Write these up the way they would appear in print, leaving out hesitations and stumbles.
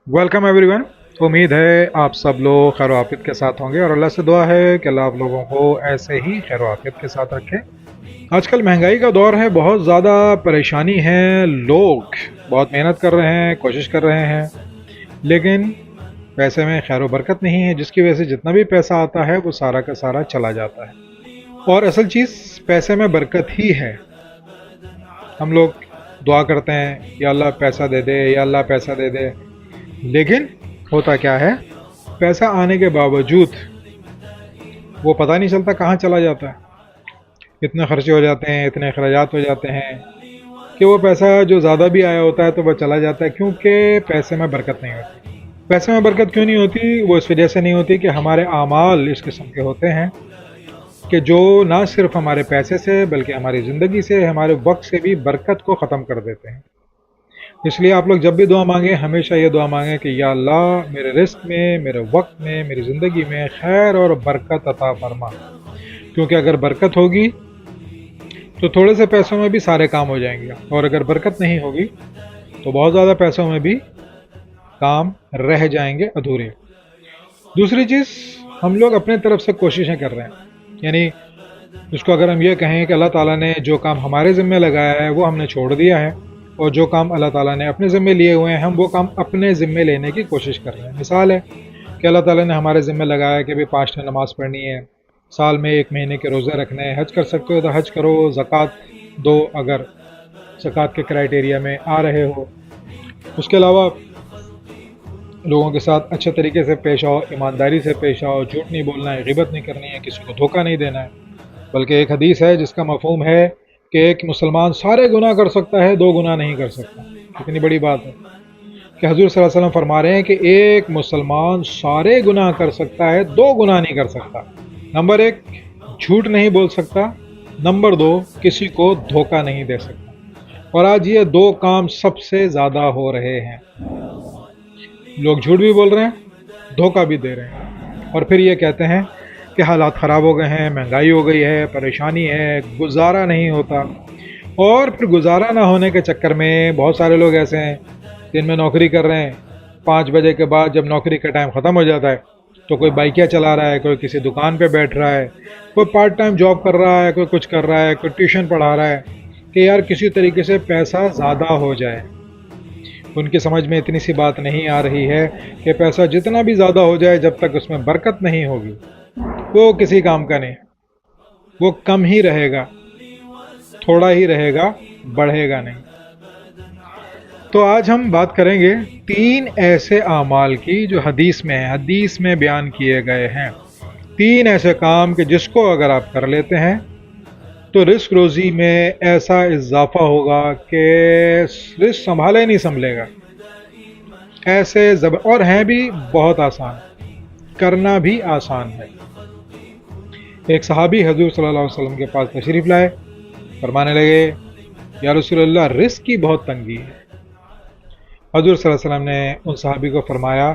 Welcome everyone. उम्मीद है आप सब लोग खैर आफियत के साथ होंगे और अल्लाह से दुआ है कि अल्लाह आप लोगों को ऐसे ही खैर आफियत के साथ रखे। आजकल महंगाई का दौर है, बहुत ज़्यादा परेशानी है। लोग बहुत मेहनत कर रहे हैं, कोशिश कर रहे हैं, लेकिन पैसे में खैर बरकत नहीं है, जिसकी वजह से जितना भी पैसा आता है वो सारा का सारा चला जाता है। और असल चीज़ पैसे में बरकत ही है। हम लोग दुआ करते हैं या अल्लाह पैसा दे दे, या अल्लाह पैसा दे दे, लेकिन होता क्या है, पैसा आने के बावजूद वो पता नहीं चलता कहाँ चला जाता है। इतने खर्चे हो जाते हैं, इतने अखराजात हो जाते हैं कि वो पैसा जो ज़्यादा भी आया होता है तो वो चला जाता है, क्योंकि पैसे में बरकत नहीं होती। पैसे में बरकत क्यों नहीं होती? वो इस वजह से नहीं होती कि हमारे आमाल इस किस्म के होते हैं कि जो ना सिर्फ हमारे पैसे से बल्कि हमारी ज़िंदगी से, हमारे वक्त से भी बरकत को ख़त्म कर देते हैं। इसलिए आप लोग जब भी दुआ मांगें, हमेशा ये दुआ मांगें कि या अल्लाह मेरे रिस्क में, मेरे वक्त में, मेरी ज़िंदगी में खैर और बरकत अता फरमा। क्योंकि अगर बरकत होगी तो थोड़े से पैसों में भी सारे काम हो जाएंगे, और अगर बरकत नहीं होगी तो बहुत ज़्यादा पैसों में भी काम रह जाएंगे अधूरे। दूसरी चीज़, हम लोग अपने तरफ से कोशिशें कर रहे हैं, यानी इसको अगर हम ये कहें कि अल्लाह ताला ने जो काम हमारे ज़िम्मे लगाया है वो हमने छोड़ दिया है, और जो काम अल्लाह ताला ने अपने ज़िम्मे लिए हुए हैं हम वो काम अपने ज़िम्मे लेने की कोशिश कर रहे हैं। मिसाल है कि अल्लाह ताला ने हमारे ज़िम्मे लगाया कि भाई 5 टाइम नमाज़ पढ़नी है, साल में 1 महीने के रोज़े रखने हैं, हज कर सकते हो तो हज करो, ज़कात दो अगर ज़कात के क्राइटेरिया में आ रहे हो। उसके अलावा लोगों के साथ अच्छे तरीके से पेश आओ, ईमानदारी से पेश आओ, झूठ नहीं बोलना है, ग़ीबत नहीं करनी है, किसी को धोखा नहीं देना है। बल्कि एक हदीस है जिसका मफ़हूम है कि एक मुसलमान सारे गुनाह कर सकता है, 2 गुनाह नहीं कर सकता। कितनी बड़ी बात है कि हज़ूर सल्लल्लाहु अलैहि वसल्लम फरमा रहे हैं कि एक मुसलमान सारे गुनाह कर सकता है, 2 गुनाह नहीं कर सकता। नंबर 1 झूठ नहीं बोल सकता, नंबर 2 किसी को धोखा नहीं दे सकता। और आज ये 2 काम सबसे ज़्यादा हो रहे हैं। लोग झूठ भी बोल रहे हैं, धोखा भी दे रहे हैं, और फिर ये कहते हैं कि हालात ख़राब हो गए हैं, महंगाई हो गई है, परेशानी है, गुजारा नहीं होता। और फिर गुजारा ना होने के चक्कर में बहुत सारे लोग ऐसे हैं, दिन में नौकरी कर रहे हैं, 5 बजे के बाद जब नौकरी का टाइम ख़त्म हो जाता है तो कोई बाइकिया चला रहा है, कोई किसी दुकान पे बैठ रहा है, कोई पार्ट टाइम जॉब कर रहा है, कोई कुछ कर रहा है, कोई ट्यूशन पढ़ा रहा है कि यार किसी तरीके से पैसा ज़्यादा हो जाए। उनकी समझ में इतनी सी बात नहीं आ रही है कि पैसा जितना भी ज़्यादा हो जाए, जब तक उसमें बरकत नहीं होगी वो किसी काम का नहीं, वो कम ही रहेगा, थोड़ा ही रहेगा, बढ़ेगा नहीं। तो आज हम बात करेंगे 3 ऐसे आमाल की जो हदीस में है, हदीस में बयान किए गए हैं। 3 ऐसे काम कि जिसको अगर आप कर लेते हैं तो रिस्क रोज़ी में ऐसा इजाफा होगा कि रिस्क संभाले नहीं संभलेगा। ऐसे और हैं भी बहुत आसान, करना भी आसान है। एक सहाबी हजूर सल्लल्लाहु अलैहि वसल्लम के पास तशरीफ़ लाए, फरमाने लगे या रसूलल्लाह रिस्क की बहुत तंगी है। हजूर सल्लल्लाहु अलैहि वसल्लम ने उन सहाबी को फरमाया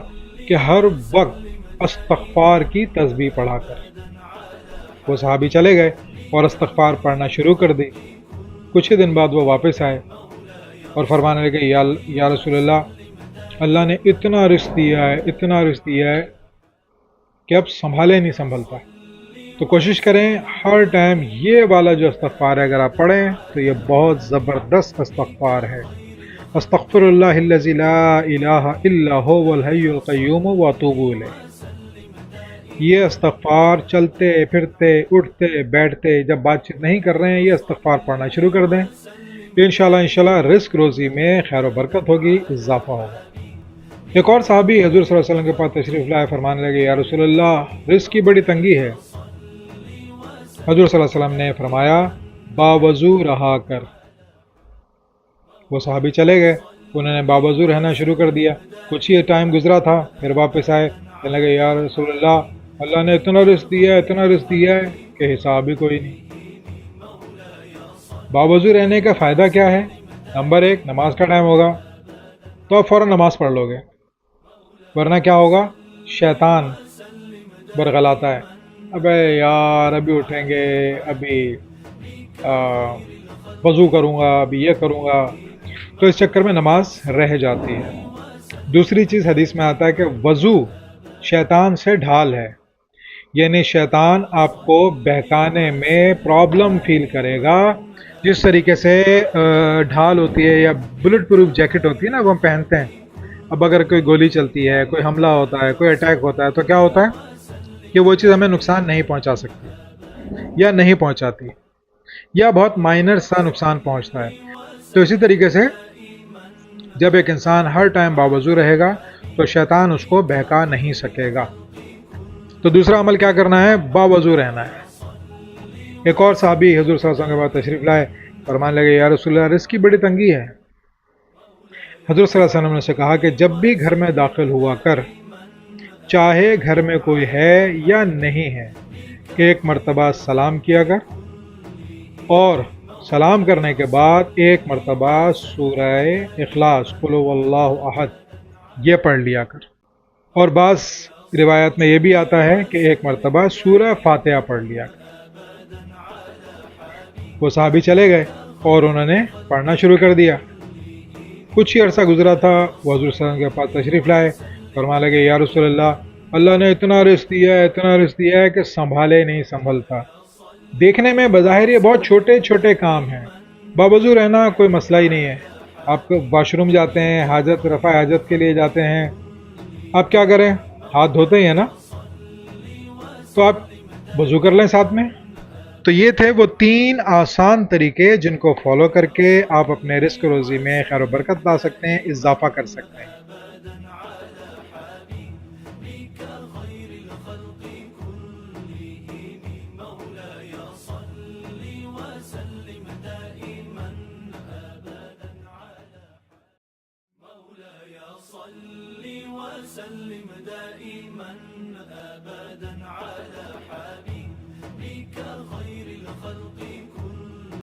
कि हर वक्त इस्तग़फ़ार की तस्बीह पढ़ा कर। वो सहाबी चले गए और इस्तग़फ़ार पढ़ना शुरू कर दी। कुछ ही दिन बाद वो वापस आए और फरमाने लगे या रसूलल्लाह अल्लाह ने इतना रिस्क दिया है, इतना रिस्क दिया है कि अब संभाले नहीं संभलता। तो कोशिश करें हर टाइम ये वाला जो इस्तग़फ़ार है अगर आप पढ़ें तो ये बहुत ज़बरदस्त इस्तग़फ़ार है। अस्तग़फ़िरुल्लाहिल्लज़ी ला इलाहा इल्ला हुवल हय्युल क़य्यूम व अतूबु इलैह। ये इस्तग़फ़ार चलते फिरते, उठते बैठते, जब बातचीत नहीं कर रहे हैं ये इस्तग़फ़ार पढ़ना शुरू कर दें। इंशाल्लाह रिस्क रोज़ी में खैर व बरकत होगी, इजाफा होगा। एक और सहाबी हज़ूर सल्लल्लाहु अलैहि वसल्लम के पास तशरीफ़ लाए, फरमाने लगे या रसूलल्लाह रिस्क की बड़ी तंगी है। हज़ूर सल्लल्लाहु अलैहि वसल्लम ने फरमाया बावज़ू रहा कर। वो सहाबी चले गए, उन्होंने बावज़ू रहना शुरू कर दिया। कुछ ही टाइम गुजरा था, फिर वापस आए, कहने लगे या रसूलल्लाह अल्लाह ने इतना रिस्क दिया है, इतना रिस्क दिया है कि हिसाब ही कोई नहीं। बावज़ू रहने का फ़ायदा क्या है? नंबर 1 नमाज का टाइम होगा तो आप फ़ौरन नमाज पढ़ लोगे, वरना क्या होगा, शैतान बरगलाता है, अबे यार अभी उठेंगे, अभी वज़ू करूँगा, अभी ये करूँगा, तो इस चक्कर में नमाज रह जाती है। دوسری چیز حدیث میں آتا ہے کہ وضو شیطان سے ڈھال ہے، یعنی شیطان آپ کو بہکانے میں پرابلم فیل کرے گا. جس طریقے سے ڈھال ہوتی ہے یا بلٹ پروف جیکٹ ہوتی ہے نا، وہ ہم پہنتے ہیں. اب اگر کوئی گولی چلتی ہے، کوئی حملہ ہوتا ہے، کوئی اٹیک ہوتا ہے، تو کیا ہوتا ہے کہ وہ چیز ہمیں نقصان نہیں پہنچا سکتی یا نہیں پہنچاتی، یا بہت مائنر سا نقصان پہنچتا ہے. تو اسی طریقے سے جب ایک انسان ہر ٹائم باوضو رہے گا تو شیطان اس کو بہکا نہیں سکے گا. تو دوسرا عمل کیا کرنا ہے؟ باوضو رہنا ہے. ایک اور صحابی حضور صلی اللہ علیہ وسلم کے بعد تشریف لائے، فرمانے لگے یا رسول اللہ رزق کی بڑی تنگی ہے. حضور صلی اللہ علیہ وسلم نے سے کہا کہ جب بھی گھر میں داخل ہوا کر، چاہے گھر میں کوئی ہے یا نہیں ہے، ایک مرتبہ سلام کیا کر، اور سلام کرنے کے بعد ایک مرتبہ سورہ اخلاص قل هو اللہ احد یہ پڑھ لیا کر. اور بعض روایت میں یہ بھی آتا ہے کہ ایک مرتبہ سورہ فاتحہ پڑھ لیا کر. وہ صحابی چلے گئے اور انہوں نے پڑھنا شروع کر دیا. کچھ ہی عرصہ گزرا تھا، وہ حضور صلی اللہ علیہ وسلم کے پاس تشریف لائے، فرمانے لگے یا رسول اللہ، اللہ نے اتنا رزق دیا ہے، اتنا رزق دیا ہے کہ سنبھالے نہیں سنبھلتا. دیکھنے میں بظاہر یہ بہت چھوٹے چھوٹے کام ہیں، باوضو رہنا کوئی مسئلہ ہی نہیں ہے. آپ واش روم جاتے ہیں، حاجت رفع حاجت کے لیے جاتے ہیں، آپ کیا کریں؟ ہاتھ دھوتے ہی ہیں نا، تو آپ وضو کر لیں ساتھ میں. تو یہ تھے وہ 3 آسان طریقے جن کو فالو کر کے آپ اپنے رزق روزی میں خیر و برکت لا سکتے ہیں، اضافہ کر سکتے ہیں. صل وسلم دائما أبدا على